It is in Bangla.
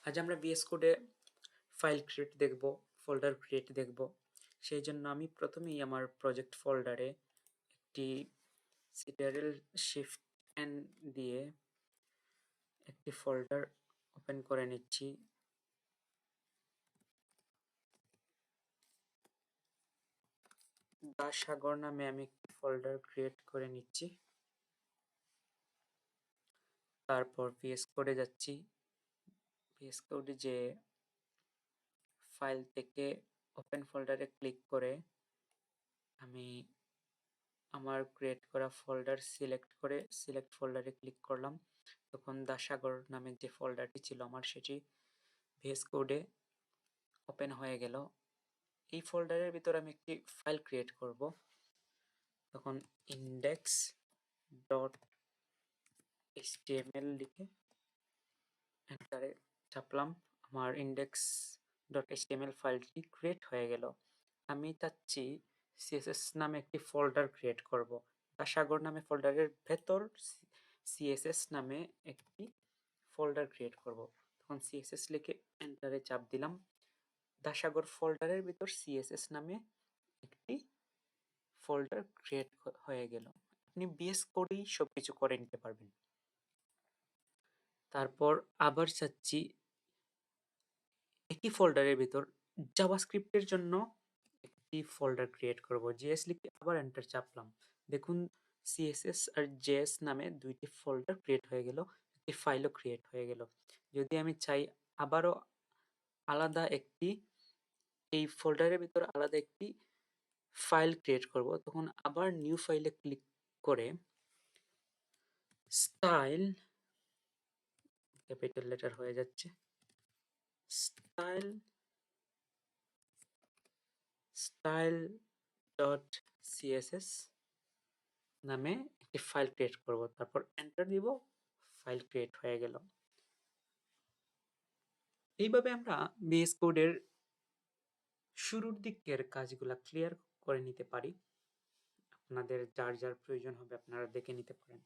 আজ আমরা VS কোডে ফাইল ক্রিয়েট দেখব, ফোল্ডার ক্রিয়েট দেখব। সেই জন্য আমি প্রথমেই আমার প্রজেক্ট ফোল্ডারে একটি সিরিয়াল শিফট এন দিয়ে একটি ফোল্ডার ওপেন করে নিচ্ছি। সাগর নামে আমি একটি ফোল্ডার ক্রিয়েট করে নিচ্ছি। তারপর VS কোডে যাচ্ছি। VS কোডে যে ফাইল থেকে ওপেন ফোল্ডারে ক্লিক করে আমি আমার ক্রিয়েট করা ফোল্ডার সিলেক্ট ফোল্ডারে ক্লিক করলাম। তখন সাগর নামে যে ফোল্ডারটি ছিল আমার, সেটি VS কোডে ওপেন হয়ে গেল। এই ফোল্ডারের ভিতর আমি একটি ফাইল ক্রিয়েট করব। তখন index.html লিখে এন্টারে চাপলাম। আমার index.html ফাইলটি ক্রিয়েট হয়ে গেল। আমি চাচ্ছি CSS নামে একটি ফোল্ডার ক্রিয়েট করব। সাগর নামে ফোল্ডারের ভেতর CSS নামে একটি ফোল্ডার ক্রিয়েট করব। তখন CSS লিখে এন্টারে চাপ দিলাম। সাগর ফোল্ডারের ভিতর CSS নামে একটি ফোল্ডার ক্রিয়েট হয়ে গেল। আপনি VS কোডেই সবকিছু করে নিতে পারবেন। তারপর আবার চাচ্ছি একই ফোল্ডারের ভিতর জাভাস্ক্রিপ্টের জন্য একটি ফোল্ডার ক্রিয়েট করব। JS লিখে আবার এন্টার চাপলাম। দেখুন CSS আর JS নামে দুইটি ফোল্ডার ক্রিয়েট হয়ে গেল, একটি ফাইলও ক্রিয়েট হয়ে গেল। যদি আমি চাই আবারও আলাদা একটি এই ফোল্ডারের ভিতর আলাদা একটি ফাইল ক্রিয়েট করব, তখন আবার নিউ ফাইলে ক্লিক করে স্টাইল, ক্যাপিটাল লেটার হয়ে যাচ্ছে, style.css নামে একটি ফাইল ক্রিয়েট করব। তারপর এন্টার দিব, ফাইল ক্রিয়েট হয়ে গেল। এইভাবে আমরা VS কোডের শুরুর দিকের কাজগুলা ক্লিয়ার করে নিতে পারি। আপনাদের যার যার প্রয়োজন হবে আপনারা দেখে নিতে পারেন।